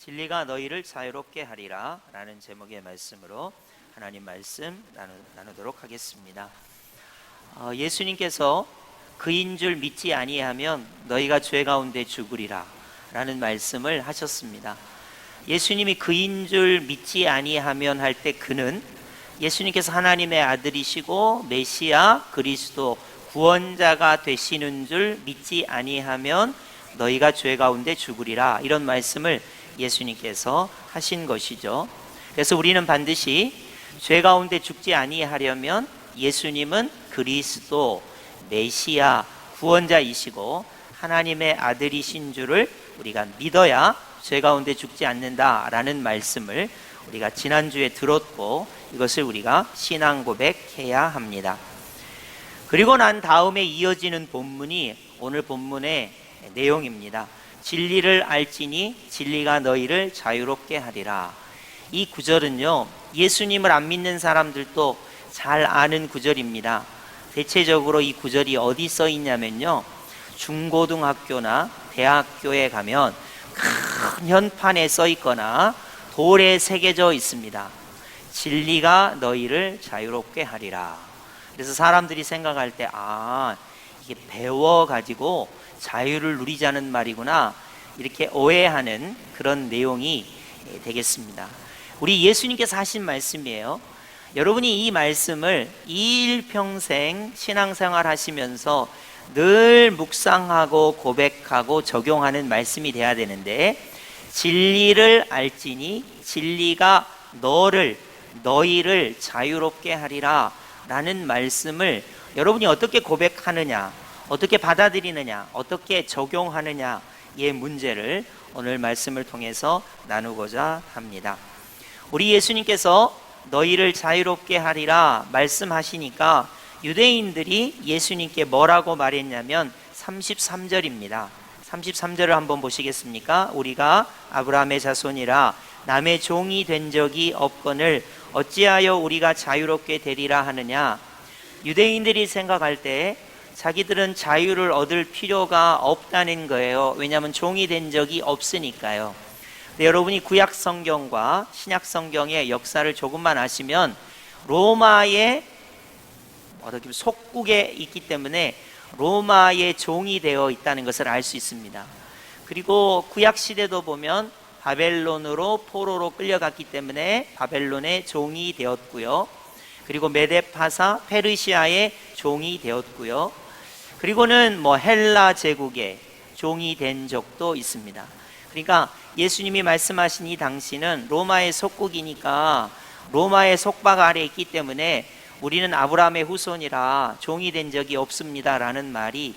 진리가 너희를 자유롭게 하리라 라는 제목의 말씀으로 하나님 말씀 나누도록 하겠습니다. 예수님께서 그인 줄 믿지 아니하면 너희가 죄 가운데 죽으리라 라는 말씀을 하셨습니다. 예수님이 그인 줄 믿지 아니하면 할 때 그는 예수님께서 하나님의 아들이시고 메시아 그리스도 구원자가 되시는 줄 믿지 아니하면 너희가 죄 가운데 죽으리라, 이런 말씀을 예수님께서 하신 것이죠. 그래서 우리는 반드시 죄 가운데 죽지 아니하려면 예수님은 그리스도 메시아 구원자이시고 하나님의 아들이신 줄을 우리가 믿어야 죄 가운데 죽지 않는다라는 말씀을 우리가 지난주에 들었고, 이것을 우리가 신앙 고백해야 합니다. 그리고 난 다음에 이어지는 본문이 오늘 본문의 내용입니다. 진리를 알지니 진리가 너희를 자유롭게 하리라. 이 구절은요, 예수님을 안 믿는 사람들도 잘 아는 구절입니다. 대체적으로 이 구절이 어디 써 있냐면요, 중고등학교나 대학교에 가면 큰 현판에 써 있거나 돌에 새겨져 있습니다. 진리가 너희를 자유롭게 하리라. 그래서 사람들이 생각할 때 이게 배워가지고 자유를 누리자는 말이구나, 이렇게 오해하는 그런 내용이 되겠습니다. 우리 예수님께서 하신 말씀이에요. 여러분이 이 말씀을 일평생 신앙생활 하시면서 늘 묵상하고 고백하고 적용하는 말씀이 돼야 되는데, 진리를 알지니 진리가 너희를 자유롭게 하리라 라는 말씀을 여러분이 어떻게 고백하느냐, 어떻게 받아들이느냐, 어떻게 적용하느냐의 문제를 오늘 말씀을 통해서 나누고자 합니다. 우리 예수님께서 너희를 자유롭게 하리라 말씀하시니까 유대인들이 예수님께 뭐라고 말했냐면 33절입니다. 33절을 한번 보시겠습니까? 우리가 아브라함의 자손이라 남의 종이 된 적이 없거늘 어찌하여 우리가 자유롭게 되리라 하느냐. 유대인들이 생각할 때 자기들은 자유를 얻을 필요가 없다는 거예요. 왜냐하면 종이 된 적이 없으니까요. 근데 여러분이 구약 성경과 신약 성경의 역사를 조금만 아시면 로마의 속국에 있기 때문에 로마의 종이 되어 있다는 것을 알 수 있습니다. 그리고 구약 시대도 보면 바벨론으로 포로로 끌려갔기 때문에 바벨론의 종이 되었고요. 그리고 메데파사 페르시아의 종이 되었고요. 그리고는 헬라 제국의 종이 된 적도 있습니다. 그러니까 예수님이 말씀하신 이 당시는 로마의 속국이니까 로마의 속박 아래 있기 때문에 우리는 아브라함의 후손이라 종이 된 적이 없습니다 라는 말이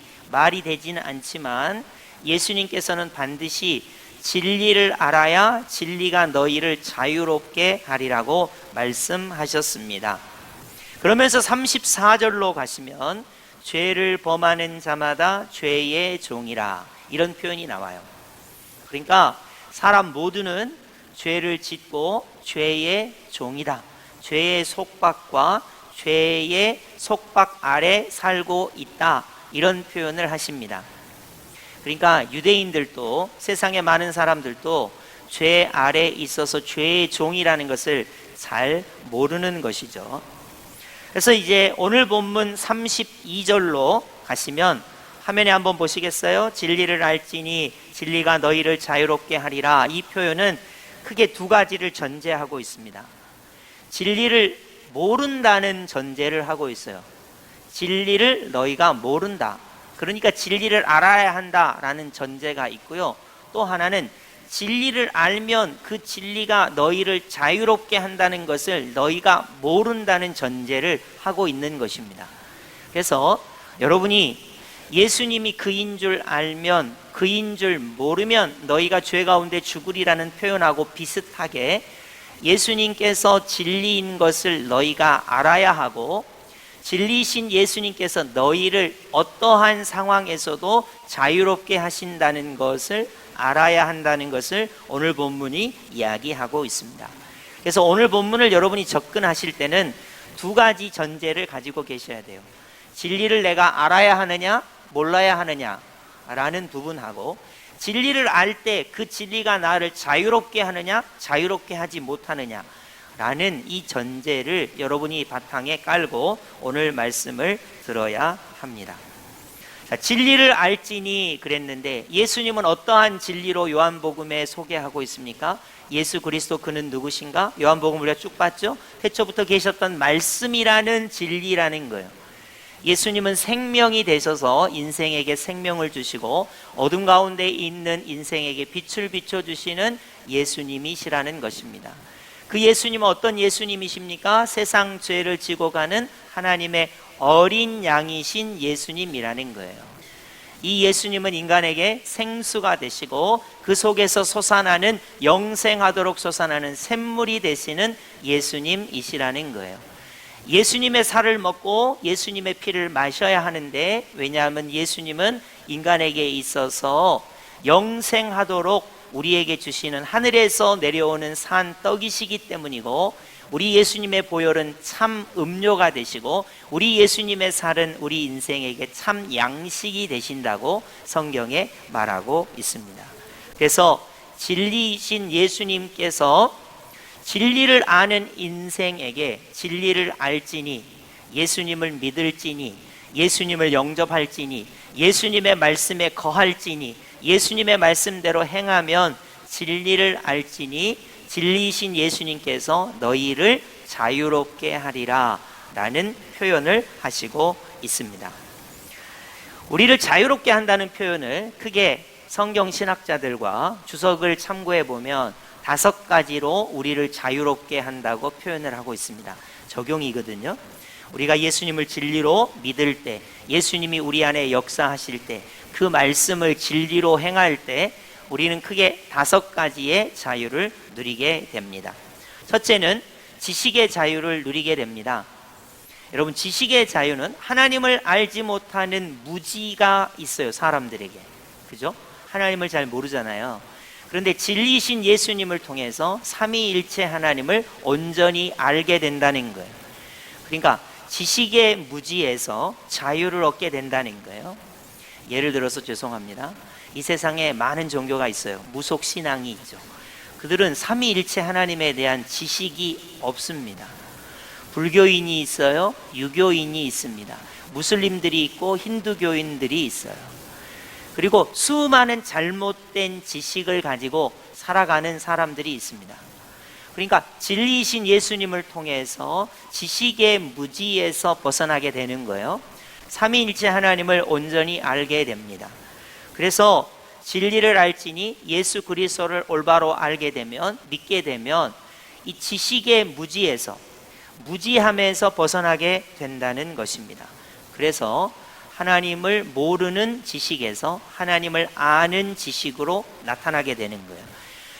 되지는 않지만, 예수님께서는 반드시 진리를 알아야 진리가 너희를 자유롭게 하리라고 말씀하셨습니다. 그러면서 34절로 가시면 죄를 범하는 자마다 죄의 종이라, 이런 표현이 나와요. 그러니까 사람 모두는 죄를 짓고 죄의 종이다, 죄의 속박과 죄의 속박 아래 살고 있다, 이런 표현을 하십니다. 그러니까 유대인들도 세상의 많은 사람들도 죄 아래 있어서 죄의 종이라는 것을 잘 모르는 것이죠. 그래서 이제 오늘 본문 32절로 가시면 화면에 한번 보시겠어요? 진리를 알지니 진리가 너희를 자유롭게 하리라. 이 표현은 크게 두 가지를 전제하고 있습니다. 진리를 모른다는 전제를 하고 있어요. 진리를 너희가 모른다, 그러니까 진리를 알아야 한다라는 전제가 있고요. 또 하나는 진리를 알면 그 진리가 너희를 자유롭게 한다는 것을 너희가 모른다는 전제를 하고 있는 것입니다. 그래서 여러분이 예수님이 그인 줄 알면, 그인 줄 모르면 너희가 죄 가운데 죽으리라는 표현하고 비슷하게 예수님께서 진리인 것을 너희가 알아야 하고, 진리신 예수님께서 너희를 어떠한 상황에서도 자유롭게 하신다는 것을 알아야 한다는 것을 오늘 본문이 이야기하고 있습니다. 그래서 오늘 본문을 여러분이 접근하실 때는 두 가지 전제를 가지고 계셔야 돼요. 진리를 내가 알아야 하느냐 몰라야 하느냐 라는 부분하고, 진리를 알 때 그 진리가 나를 자유롭게 하느냐, 자유롭게 하지 못하느냐 라는 이 전제를 여러분이 바탕에 깔고 오늘 말씀을 들어야 합니다. 자, 진리를 알지니 그랬는데 예수님은 어떠한 진리로 요한복음에 소개하고 있습니까? 예수 그리스도 그는 누구신가? 요한복음 우리가 쭉 봤죠? 태초부터 계셨던 말씀이라는 진리라는 거예요. 예수님은 생명이 되셔서 인생에게 생명을 주시고 어둠 가운데 있는 인생에게 빛을 비춰주시는 예수님이시라는 것입니다. 그 예수님은 어떤 예수님이십니까? 세상 죄를 지고 가는 하나님의 어린 양이신 예수님이라는 거예요. 이 예수님은 인간에게 생수가 되시고 그 속에서 솟아나는 영생하도록 솟아나는 샘물이 되시는 예수님이시라는 거예요. 예수님의 살을 먹고 예수님의 피를 마셔야 하는데, 왜냐하면 예수님은 인간에게 있어서 영생하도록 우리에게 주시는 하늘에서 내려오는 산 떡이시기 때문이고, 우리 예수님의 보혈은 참 음료가 되시고 우리 예수님의 살은 우리 인생에게 참 양식이 되신다고 성경에 말하고 있습니다. 그래서 진리이신 예수님께서 진리를 아는 인생에게 진리를 알지니, 예수님을 믿을지니, 예수님을 영접할지니, 예수님의 말씀에 거할지니, 예수님의 말씀대로 행하면 진리를 알지니 진리이신 예수님께서 너희를 자유롭게 하리라 라는 표현을 하시고 있습니다. 우리를 자유롭게 한다는 표현을 크게 성경 신학자들과 주석을 참고해 보면 5가지로 우리를 자유롭게 한다고 표현을 하고 있습니다. 적용이거든요. 우리가 예수님을 진리로 믿을 때, 예수님이 우리 안에 역사하실 때, 그 말씀을 진리로 행할 때 우리는 크게 5가지의 자유를 누리게 됩니다. 첫째는 지식의 자유를 누리게 됩니다. 여러분, 지식의 자유는 하나님을 알지 못하는 무지가 있어요, 사람들에게. 그죠? 하나님을 잘 모르잖아요. 그런데 진리이신 예수님을 통해서 삼위일체 하나님을 온전히 알게 된다는 거예요. 그러니까 지식의 무지에서 자유를 얻게 된다는 거예요. 예를 들어서 죄송합니다. 이 세상에 많은 종교가 있어요. 무속신앙이 있죠. 그들은 삼위일체 하나님에 대한 지식이 없습니다. 불교인이 있어요. 유교인이 있습니다. 무슬림들이 있고 힌두교인들이 있어요. 그리고 수많은 잘못된 지식을 가지고 살아가는 사람들이 있습니다. 그러니까 진리이신 예수님을 통해서 지식의 무지에서 벗어나게 되는 거예요. 삼위일체 하나님을 온전히 알게 됩니다. 그래서 진리를 알지니 예수 그리스도를 올바로 알게 되면, 믿게 되면 이 지식의 무지에서, 무지함에서 벗어나게 된다는 것입니다. 그래서 하나님을 모르는 지식에서 하나님을 아는 지식으로 나타나게 되는 거예요.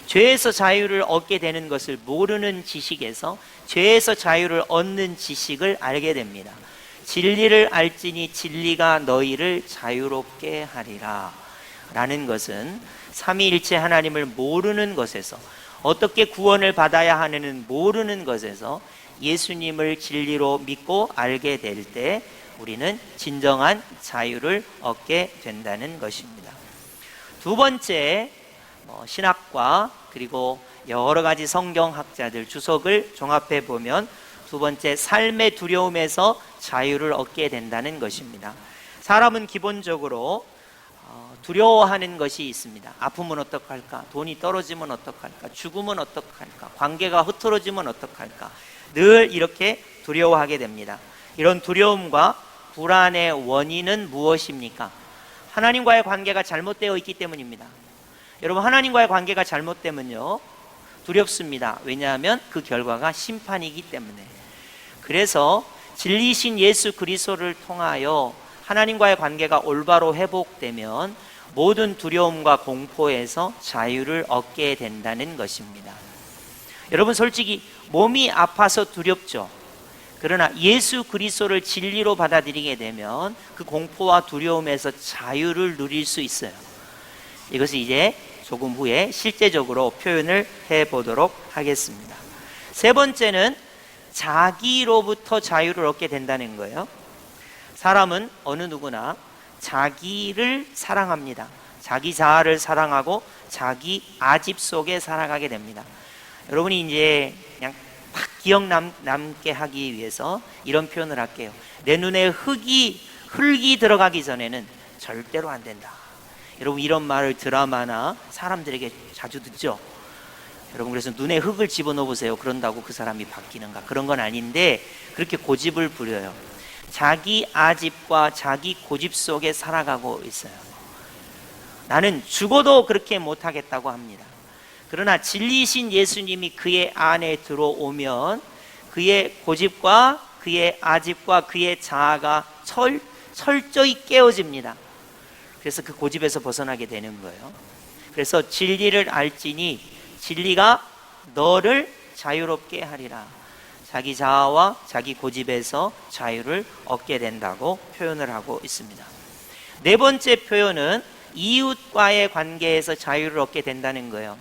죄에서 자유를 얻게 되는 것을 모르는 지식에서 죄에서 자유를 얻는 지식을 알게 됩니다. 진리를 알지니 진리가 너희를 자유롭게 하리라 라는 것은 삼위일체 하나님을 모르는 것에서, 어떻게 구원을 받아야 하는지는 모르는 것에서 예수님을 진리로 믿고 알게 될 때 우리는 진정한 자유를 얻게 된다는 것입니다. 두 번째, 신학과 그리고 여러 가지 성경학자들 주석을 종합해 보면 두 번째, 삶의 두려움에서 자유를 얻게 된다는 것입니다. 사람은 기본적으로 두려워하는 것이 있습니다. 아프면 어떡할까? 돈이 떨어지면 어떡할까? 죽으면 어떡할까? 관계가 흐트러지면 어떡할까? 늘 이렇게 두려워하게 됩니다. 이런 두려움과 불안의 원인은 무엇입니까? 하나님과의 관계가 잘못되어 있기 때문입니다. 여러분, 하나님과의 관계가 잘못되면요 두렵습니다. 왜냐하면 그 결과가 심판이기 때문에. 그래서 진리이신 예수 그리스도를 통하여 하나님과의 관계가 올바로 회복되면 모든 두려움과 공포에서 자유를 얻게 된다는 것입니다. 여러분, 솔직히 몸이 아파서 두렵죠. 그러나 예수 그리스도를 진리로 받아들이게 되면 그 공포와 두려움에서 자유를 누릴 수 있어요. 이것을 이제 조금 후에 실제적으로 표현을 해보도록 하겠습니다. 세 번째는 자기로부터 자유를 얻게 된다는 거예요. 사람은 어느 누구나 자기를 사랑합니다. 자기 자아를 사랑하고 자기 아집 속에 살아가게 됩니다. 여러분이 이제 그냥 딱 기억 남게 하기 위해서 이런 표현을 할게요. 내 눈에 흙이 들어가기 전에는 절대로 안 된다. 여러분 이런 말을 드라마나 사람들에게 자주 듣죠. 여러분 그래서 눈에 흙을 집어넣어 보세요. 그런다고 그 사람이 바뀌는가? 그런 건 아닌데 그렇게 고집을 부려요. 자기 아집과 자기 고집 속에 살아가고 있어요. 나는 죽어도 그렇게 못하겠다고 합니다. 그러나 진리이신 예수님이 그의 안에 들어오면 그의 고집과 그의 아집과 그의 자아가 철저히 깨어집니다. 그래서 그 고집에서 벗어나게 되는 거예요. 그래서 진리를 알지니 진리가 너를 자유롭게 하리라. 자기 자아와 자기 고집에서 자유를 얻게 된다고 표현을 하고 있습니다. 네 번째 표현은 이웃과의 관계에서 자유를 얻게 된다는 거예요.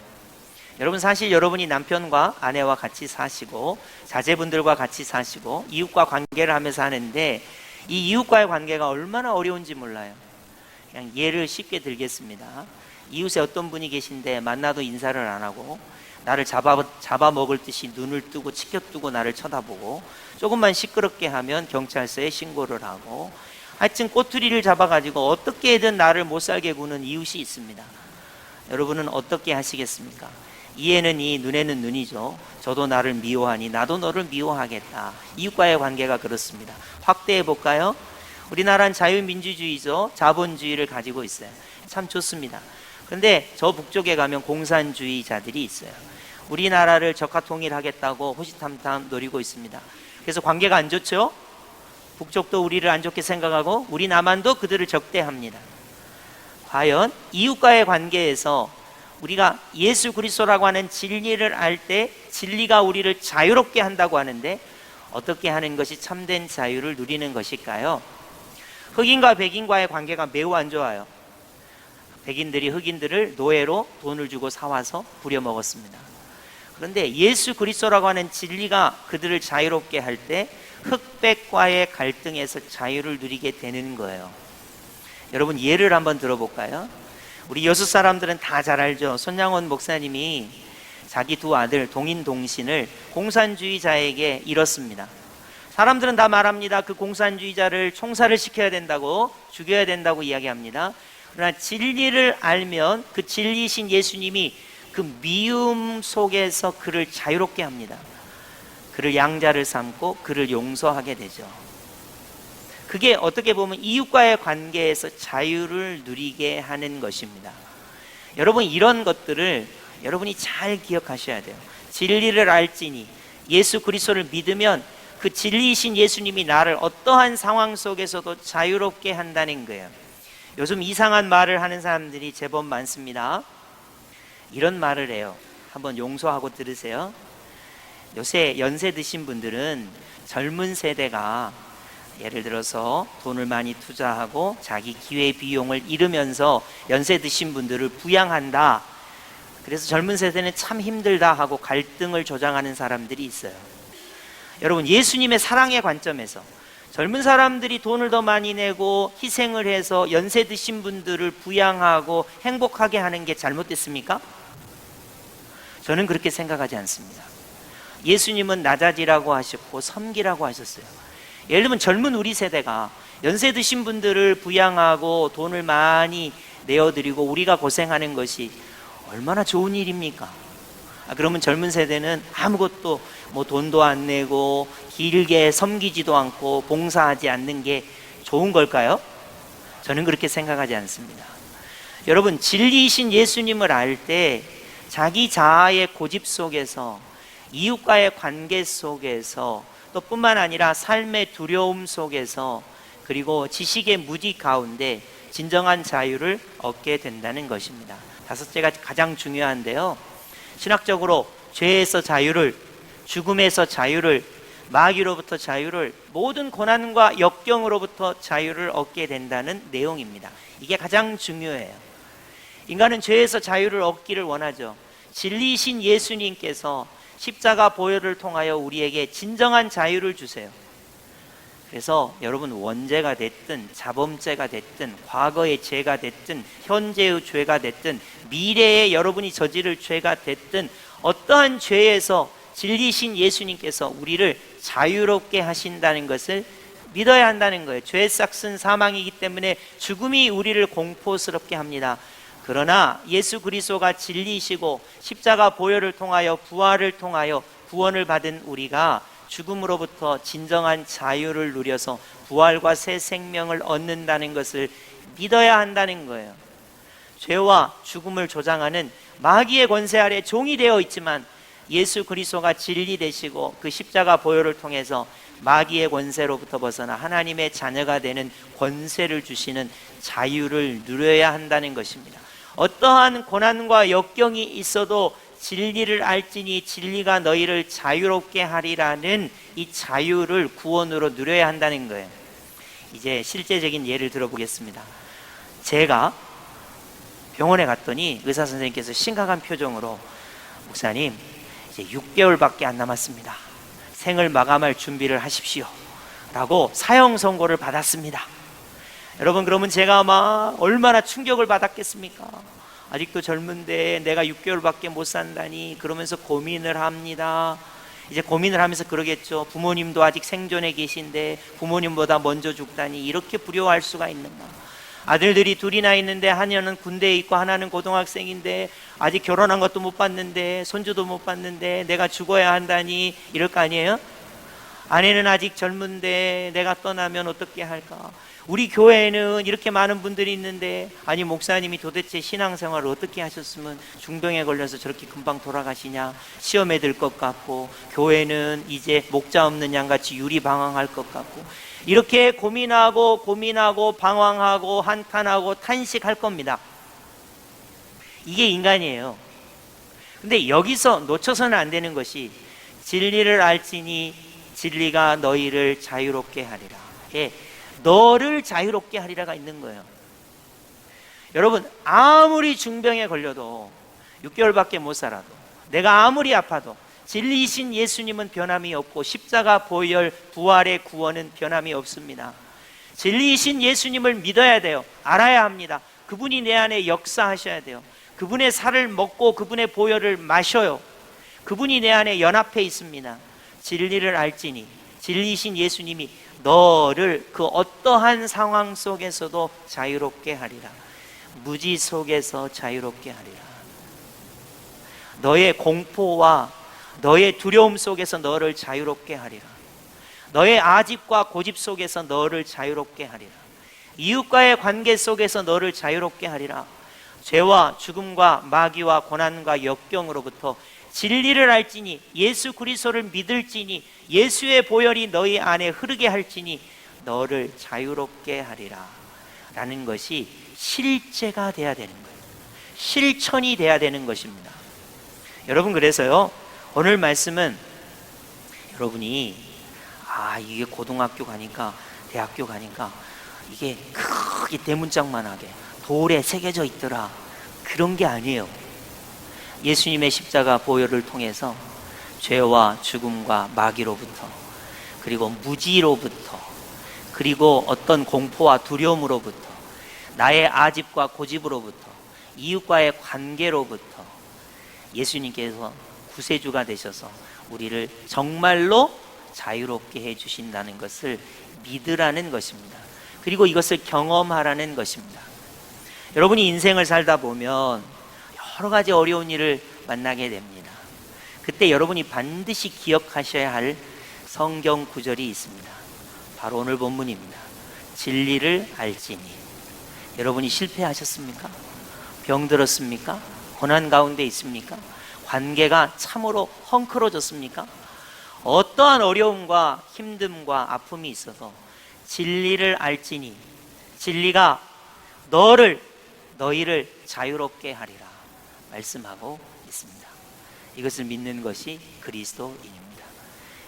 여러분 사실 여러분이 남편과 아내와 같이 사시고 자제분들과 같이 사시고 이웃과 관계를 하면서 하는데 이 이웃과의 관계가 얼마나 어려운지 몰라요. 그냥 예를 쉽게 들겠습니다. 이웃에 어떤 분이 계신데 만나도 인사를 안 하고 나를 잡아먹을 듯이 눈을 뜨고 치켜뜨고 나를 쳐다보고 조금만 시끄럽게 하면 경찰서에 신고를 하고 하여튼 꼬투리를 잡아가지고 어떻게든 나를 못살게 구는 이웃이 있습니다. 여러분은 어떻게 하시겠습니까? 이에는 이, 눈에는 눈이죠. 저도 나를 미워하니 나도 너를 미워하겠다. 이웃과의 관계가 그렇습니다. 확대해 볼까요? 우리나라는 자유민주주의죠. 자본주의를 가지고 있어요. 참 좋습니다. 그런데 저 북쪽에 가면 공산주의자들이 있어요. 우리나라를 적화통일하겠다고 호시탐탐 노리고 있습니다. 그래서 관계가 안 좋죠? 북쪽도 우리를 안 좋게 생각하고 우리 남한도 그들을 적대합니다. 과연 이웃과의 관계에서 우리가 예수 그리스도라고 하는 진리를 알 때 진리가 우리를 자유롭게 한다고 하는데 어떻게 하는 것이 참된 자유를 누리는 것일까요? 흑인과 백인과의 관계가 매우 안 좋아요. 백인들이 흑인들을 노예로 돈을 주고 사와서 부려먹었습니다. 그런데 예수 그리스도라고 하는 진리가 그들을 자유롭게 할 때 흑백과의 갈등에서 자유를 누리게 되는 거예요. 여러분 예를 한번 들어볼까요? 우리 여수 사람들은 다 잘 알죠. 손양원 목사님이 자기 두 아들 동인동신을 공산주의자에게 잃었습니다. 사람들은 다 말합니다. 그 공산주의자를 총살을 시켜야 된다고, 죽여야 된다고 이야기합니다. 그러나 진리를 알면 그 진리이신 예수님이 그 미움 속에서 그를 자유롭게 합니다. 그를 양자를 삼고 그를 용서하게 되죠. 그게 어떻게 보면 이웃과의 관계에서 자유를 누리게 하는 것입니다. 여러분 이런 것들을 여러분이 잘 기억하셔야 돼요. 진리를 알지니 예수 그리스도를 믿으면 그 진리이신 예수님이 나를 어떠한 상황 속에서도 자유롭게 한다는 거예요. 요즘 이상한 말을 하는 사람들이 제법 많습니다. 이런 말을 해요. 한번 용서하고 들으세요. 요새 연세 드신 분들은 젊은 세대가 예를 들어서 돈을 많이 투자하고 자기 기회 비용을 잃으면서 연세 드신 분들을 부양한다. 그래서 젊은 세대는 참 힘들다 하고 갈등을 조장하는 사람들이 있어요. 여러분 예수님의 사랑의 관점에서 젊은 사람들이 돈을 더 많이 내고 희생을 해서 연세 드신 분들을 부양하고 행복하게 하는 게 잘못됐습니까? 저는 그렇게 생각하지 않습니다. 예수님은 낮아지라고 하셨고 섬기라고 하셨어요. 예를 들면 젊은 우리 세대가 연세 드신 분들을 부양하고 돈을 많이 내어드리고 우리가 고생하는 것이 얼마나 좋은 일입니까? 그러면 젊은 세대는 아무것도 돈도 안 내고 길게 섬기지도 않고 봉사하지 않는 게 좋은 걸까요? 저는 그렇게 생각하지 않습니다. 여러분 진리이신 예수님을 알 때 자기 자아의 고집 속에서 이웃과의 관계 속에서 또 뿐만 아니라 삶의 두려움 속에서 그리고 지식의 무디 가운데 진정한 자유를 얻게 된다는 것입니다. 다섯째가 가장 중요한데요. 신학적으로 죄에서 자유를, 죽음에서 자유를, 마귀로부터 자유를, 모든 고난과 역경으로부터 자유를 얻게 된다는 내용입니다. 이게 가장 중요해요. 인간은 죄에서 자유를 얻기를 원하죠. 진리이신 예수님께서 십자가 보혈을 통하여 우리에게 진정한 자유를 주세요. 그래서 여러분, 원죄가 됐든 자범죄가 됐든 과거의 죄가 됐든 현재의 죄가 됐든 미래에 여러분이 저지를 죄가 됐든 어떠한 죄에서 진리신 예수님께서 우리를 자유롭게 하신다는 것을 믿어야 한다는 거예요. 죄의 삭은 사망이기 때문에 죽음이 우리를 공포스럽게 합니다. 그러나 예수 그리스도가 진리시고 십자가 보혈을 통하여 부활을 통하여 구원을 받은 우리가 죽음으로부터 진정한 자유를 누려서 부활과 새 생명을 얻는다는 것을 믿어야 한다는 거예요. 죄와 죽음을 조장하는 마귀의 권세 아래 종이 되어 있지만 예수 그리스도가 진리 되시고 그 십자가 보혈을 통해서 마귀의 권세로부터 벗어나 하나님의 자녀가 되는 권세를 주시는 자유를 누려야 한다는 것입니다. 어떠한 고난과 역경이 있어도 진리를 알지니 진리가 너희를 자유롭게 하리라는 이 자유를 구원으로 누려야 한다는 거예요. 이제 실제적인 예를 들어보겠습니다. 제가 병원에 갔더니 의사 선생님께서 심각한 표정으로 목사님, 이제 6개월밖에 안 남았습니다. 생을 마감할 준비를 하십시오 라고 사형 선고를 받았습니다. 여러분, 그러면 제가 막 얼마나 충격을 받았겠습니까? 아직도 젊은데 내가 6개월밖에 못 산다니, 그러면서 고민을 합니다. 이제 고민을 하면서 그러겠죠. 부모님도 아직 생존해 계신데 부모님보다 먼저 죽다니 이렇게 두려워할 수가 있는가. 아들들이 둘이나 있는데 하나는 군대에 있고 하나는 고등학생인데 아직 결혼한 것도 못 봤는데 손주도 못 봤는데 내가 죽어야 한다니 이럴 거 아니에요? 아내는 아직 젊은데 내가 떠나면 어떻게 할까? 우리 교회에는 이렇게 많은 분들이 있는데, 아니 목사님이 도대체 신앙생활을 어떻게 하셨으면 중병에 걸려서 저렇게 금방 돌아가시냐, 시험에 들 것 같고 교회는 이제 목자 없는 양같이 유리방황할 것 같고, 이렇게 고민하고 방황하고 한탄하고 탄식할 겁니다. 이게 인간이에요. 근데 여기서 놓쳐서는 안 되는 것이 진리를 알지니 진리가 너희를 자유롭게 하리라. 너를 자유롭게 하리라가 있는 거예요. 여러분, 아무리 중병에 걸려도 6개월밖에 못 살아도, 내가 아무리 아파도 진리이신 예수님은 변함이 없고 십자가 보혈 부활의 구원은 변함이 없습니다. 진리이신 예수님을 믿어야 돼요. 알아야 합니다. 그분이 내 안에 역사하셔야 돼요. 그분의 살을 먹고 그분의 보혈을 마셔요. 그분이 내 안에 연합해 있습니다. 진리를 알지니 진리이신 예수님이 너를 그 어떠한 상황 속에서도 자유롭게 하리라. 무지 속에서 자유롭게 하리라. 너의 공포와 너의 두려움 속에서 너를 자유롭게 하리라. 너의 아집과 고집 속에서 너를 자유롭게 하리라. 이웃과의 관계 속에서 너를 자유롭게 하리라. 죄와 죽음과 마귀와 고난과 역경으로부터 진리를 알지니 예수 그리스도를 믿을지니 예수의 보혈이 너희 안에 흐르게 할지니 너를 자유롭게 하리라 라는 것이 실제가 돼야 되는 거예요. 실천이 돼야 되는 것입니다. 여러분, 그래서요, 오늘 말씀은 여러분이 이게 고등학교 가니까 대학교 가니까 이게 크게 대문짝만하게 돌에 새겨져 있더라, 그런 게 아니에요. 예수님의 십자가 보혈을 통해서 죄와 죽음과 마귀로부터, 그리고 무지로부터, 그리고 어떤 공포와 두려움으로부터, 나의 아집과 고집으로부터, 이웃과의 관계로부터 예수님께서 구세주가 되셔서 우리를 정말로 자유롭게 해주신다는 것을 믿으라는 것입니다. 그리고 이것을 경험하라는 것입니다. 여러분이 인생을 살다 보면 여러 가지 어려운 일을 만나게 됩니다. 그때 여러분이 반드시 기억하셔야 할 성경 구절이 있습니다. 바로 오늘 본문입니다. 진리를 알지니. 여러분이 실패하셨습니까? 병들었습니까? 고난 가운데 있습니까? 관계가 참으로 헝클어졌습니까? 어떠한 어려움과 힘듦과 아픔이 있어서 진리를 알지니 진리가 너희를 자유롭게 하리라 말씀하고 있습니다. 이것을 믿는 것이 그리스도인입니다.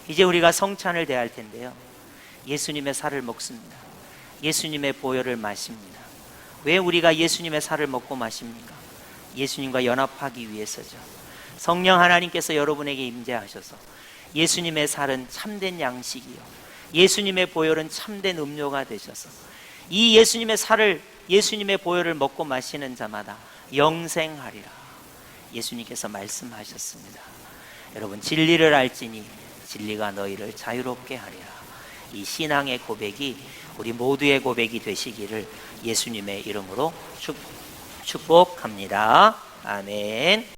이제 우리가 성찬을 대할 텐데요, 예수님의 살을 먹습니다. 예수님의 보혈을 마십니다. 왜 우리가 예수님의 살을 먹고 마십니까? 예수님과 연합하기 위해서죠. 성령 하나님께서 여러분에게 임재하셔서 예수님의 살은 참된 양식이요 예수님의 보혈은 참된 음료가 되셔서 이 예수님의 살을, 예수님의 보혈을 먹고 마시는 자마다 영생하리라. 예수님께서 말씀하셨습니다. 여러분, 진리를 알지니 진리가 너희를 자유롭게 하리라. 이 신앙의 고백이 우리 모두의 고백이 되시기를 예수님의 이름으로 축복합니다. 아멘.